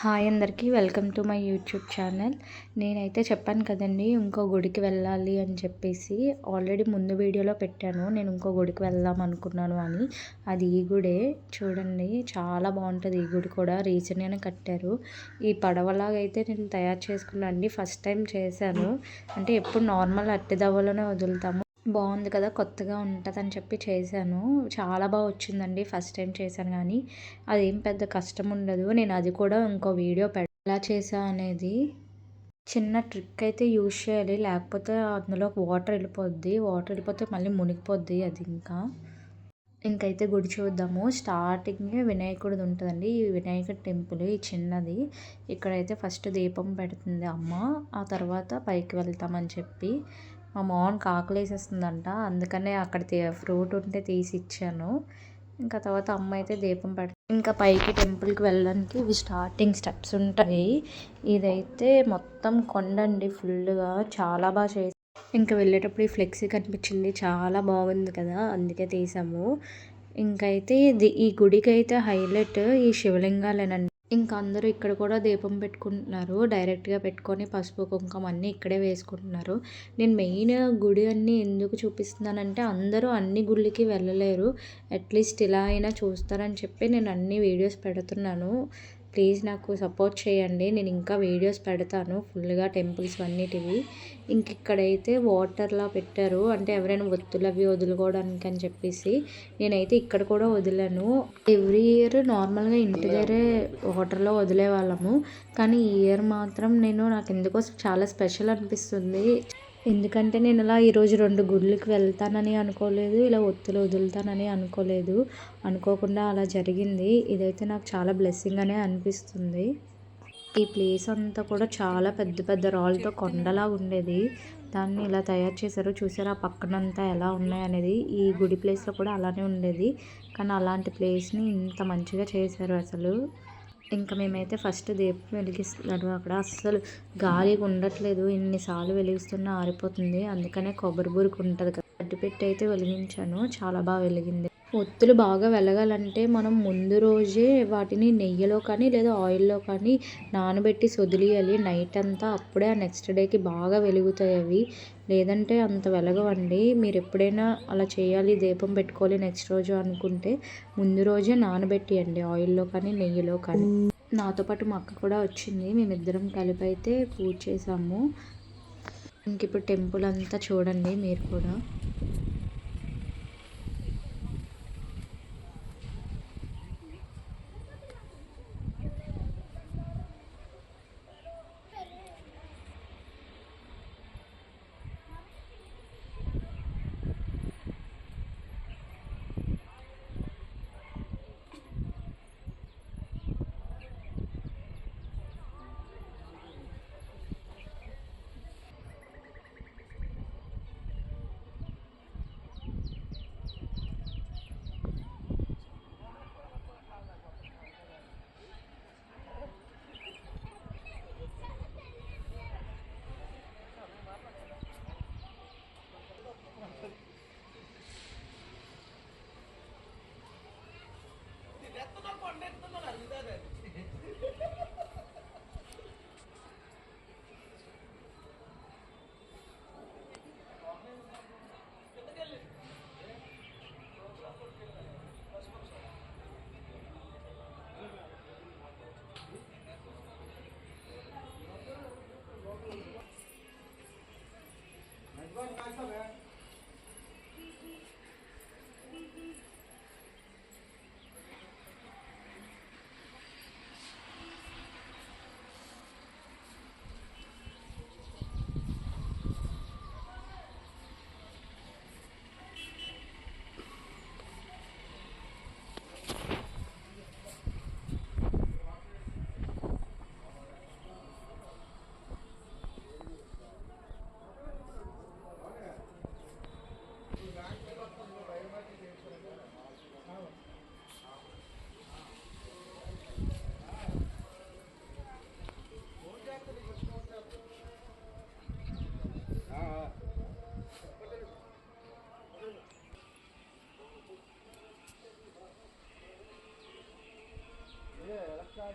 Hi అందరికీ welcome to my YouTube channel. నేనైతే చెప్పాను కదండి ఇంకో గుడికి వెళ్ళాలి అని చెప్పేసి. ఆల్రెడీ ముందు వీడియోలో పెట్టాను నేను ఇంకో గుడికి వెళ్దాం అనుకున్నాను అని. అది ఈ గుడే. చూడండి చాలా బాగుంటుంది. ఈ గుడి కూడా రీసెంట్గానే కట్టారు. ఈ పడవలాగా అయితే నేను తయారు చేసుకున్నాను అండి. ఫస్ట్ టైం చేశాను. అంటే ఎప్పుడు నార్మల్ అట్టి దవ్వలోనే వదులుతాము. బాగుంది కదా, కొత్తగా ఉంటుందని చెప్పి చేశాను. చాలా బాగా వచ్చిందండి. ఫస్ట్ టైం చేశాను కానీ అదేం పెద్ద కష్టం ఉండదు. నేను అది కూడా ఇంకో వీడియో ఎలా చేసా అనేది. చిన్న ట్రిక్ అయితే యూజ్ చేయాలి, లేకపోతే అందులో వాటర్ వెళ్ళిపోద్ది. వాటర్ వెళ్ళిపోతే మళ్ళీ మునిగిపోద్ది అది. ఇంకైతే గుడి చూద్దాము. స్టార్టింగ్ వినాయకుడిది ఉంటుందండి. ఈ వినాయకుడి టెంపుల్ ఈ చిన్నది. ఇక్కడైతే ఫస్ట్ దీపం పెడుతుంది అమ్మ. ఆ తర్వాత పైకి వెళ్తామని చెప్పి మా మామకి ఆకలేసేస్తుందంట. అందుకనే అక్కడ ఫ్రూట్ ఉంటే తీసి ఇచ్చాను. ఇంకా తర్వాత అమ్మ అయితే దీపం పెడుతుంది. ఇంకా పైకి టెంపుల్కి వెళ్ళడానికి ఇవి స్టార్టింగ్ స్టెప్స్ ఉంటాయి. ఇదైతే మొత్తం కొండండి ఫుల్గా. చాలా బాగా చేసి ఇంకా వెళ్ళేటప్పుడు ఈ ఫ్లెక్సీ కనిపించింది. చాలా బాగుంది కదా, అందుకే తీసాము. ఇంకైతే ఈ గుడికి అయితే హైలైట్ ఈ శివలింగాలేనండి. ఇంకా అందరూ ఇక్కడ కూడా దీపం పెట్టుకుంటున్నారు. డైరెక్ట్గా పెట్టుకొని పసుపు కుంకుమ అన్నీ ఇక్కడే వేసుకుంటున్నారు. నేను మెయిన్ గుడి అన్నీ ఎందుకు చూపిస్తున్నానంటే అందరూ అన్ని గుళ్ళకి వెళ్ళలేరు. అట్లీస్ట్ ఇలా అయినా చూస్తారని చెప్పి నేను అన్ని వీడియోస్ పెడుతున్నాను. ప్లీజ్ నాకు సపోర్ట్ చేయండి. నేను ఇంకా వీడియోస్ పెడతాను ఫుల్గా టెంపుల్స్ అన్నిటివి. ఇంక ఇక్కడైతే వాటర్లా పెట్టారు, అంటే ఎవరైనా ఒత్తులు అవి వదులుకోవడానికి అని చెప్పేసి. నేనైతే ఇక్కడ కూడా వదిలాను. ఎవ్రీ ఇయర్ నార్మల్గా ఇంటి దగ్గరే వాటర్లో వదిలే వాళ్ళము. కానీ ఈ ఇయర్ మాత్రం నాకు ఎందుకో చాలా స్పెషల్ అనిపిస్తుంది. ఎందుకంటే నేను ఇలా ఈరోజు 2 గుళ్ళకి వెళ్తానని అనుకోలేదు, ఇలా ఒత్తులు వదులుతానని అనుకోలేదు. అనుకోకుండా అలా జరిగింది. ఇదైతే నాకు చాలా బ్లెస్సింగ్ అనే అనిపిస్తుంది. ఈ ప్లేస్ అంతా కూడా చాలా పెద్ద పెద్ద రాళ్ళతో కొండలా ఉండేది. దాన్ని ఇలా తయారు చేశారు. చూసారా పక్కనంతా ఎలా ఉన్నాయనేది. ఈ గుడి ప్లేస్లో కూడా అలానే ఉండేది. కానీ అలాంటి ప్లేస్ని ఇంత మంచిగా చేశారు అసలు. ఇంకా మేమైతే ఫస్ట్ దీపం వెలిగిస్తున్నాను. అక్కడ అస్సలు గాలి ఉండట్లేదు. ఎన్నిసార్లు వెలిగిస్తున్నా ఆరిపోతుంది. అందుకనే కొబ్బరి బురుకు ఉంటుంది కదా, అడ్డు పెట్టి అయితే వెలిగించాను. చాలా బాగా వెలిగింది. ఒత్తులు బాగా వెలగాలంటే మనం ముందు రోజే వాటిని నెయ్యిలో కానీ లేదా ఆయిల్లో కానీ నానబెట్టి వదిలేయాలి నైట్ అంతా. అప్పుడే ఆ నెక్స్ట్ డేకి బాగా వెలుగుతాయి అవి. లేదంటే అంత వెలగవండి. మీరు ఎప్పుడైనా అలా చేయాలి, దీపం పెట్టుకోవాలి నెక్స్ట్ రోజు అనుకుంటే ముందు రోజే నానబెట్టియండి ఆయిల్లో కానీ నెయ్యిలో కానీ. నాతో పాటు మా అక్క కూడా వచ్చింది. మేమిద్దరం కలిపి అయితే పూజ చేసాము. ఇంక ఇప్పుడు టెంపుల్ అంతా చూడండి మీరు కూడా.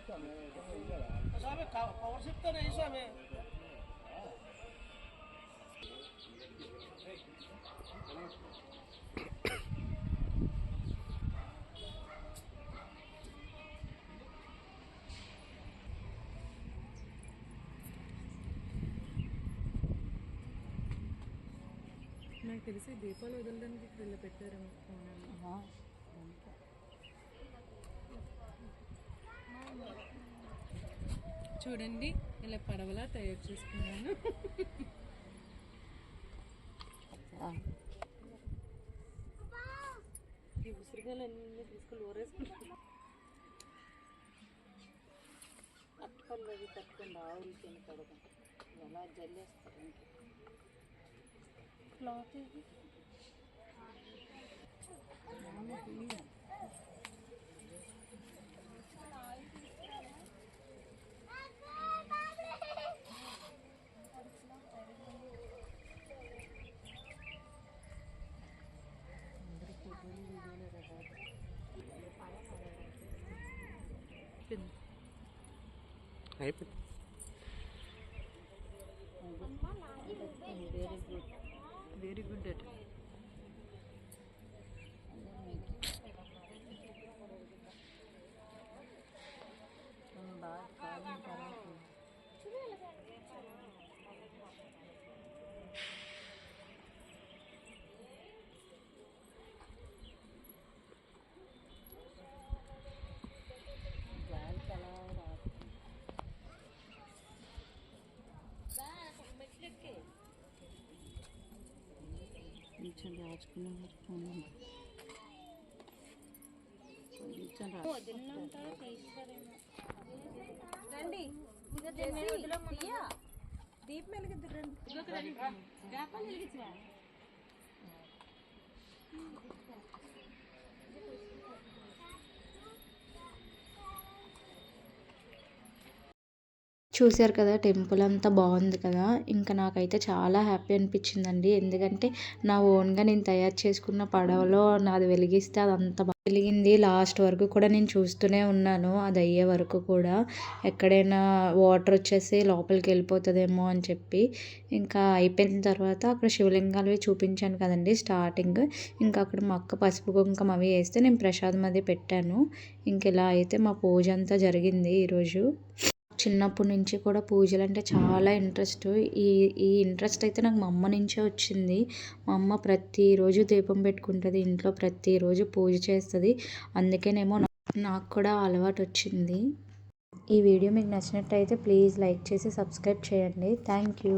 También, నాకు తెలిసి దీపాలు వదలడానికి వీళ్ళు పెట్టారేమో. చూడండి ఇలా పడవలా తయారు చేసుకున్నాను. ఈ ఉసిరికాయలు అన్నీ తీసుకొని ఊరేసుకుంటాను. అట్టుపల్లి అవి కట్టుకోండి, ఆవులు తిని కడగండి. ఎలా జల్లేస్తారు క్లాత్ ఇది. అయిపోయింది. Very good at. కొంచెం రాచుకునే వరకు రండి. దీపం వెలిగిద్దు రండి. చూశారు కదా, టెంపుల్ అంతా బాగుంది కదా. ఇంకా నాకైతే చాలా హ్యాపీ అనిపించిందండి. ఎందుకంటే నా ఓన్గా నేను తయారు చేసుకున్న పడవలో నాది వెలిగిస్తే అదంతా బాగా వెలిగింది. లాస్ట్ వరకు కూడా నేను చూస్తూనే ఉన్నాను, అది అయ్యే వరకు కూడా. ఎక్కడైనా వాటర్ వచ్చేసి లోపలికి వెళ్ళిపోతుందేమో అని చెప్పి. ఇంకా అయిపోయిన తర్వాత అక్కడ శివలింగాలు చూపించాను కదండి స్టార్టింగ్. ఇంకా అక్కడ మా అక్క పసుపు కుంకుమ అవి వేస్తే నేను ప్రసాదం అది పెట్టాను. ఇంక ఇలా అయితే మా పూజ అంతా జరిగింది ఈరోజు. చిన్నప్పటి నుంచి కూడా పూజలు అంటే చాలా ఇంట్రెస్ట్. ఈ ఇంట్రెస్ట్ అయితే నాకు మా అమ్మ నుంచే వచ్చింది. మా అమ్మ ప్రతిరోజు దీపం పెట్టుకుంటుంది ఇంట్లో, ప్రతిరోజు పూజ చేస్తుంది. అందుకేనేమో నాకు కూడా అలవాటు వచ్చింది. ఈ వీడియో మీకు నచ్చినట్టయితే ప్లీజ్ లైక్ చేసి సబ్స్క్రైబ్ చేయండి. Thank you.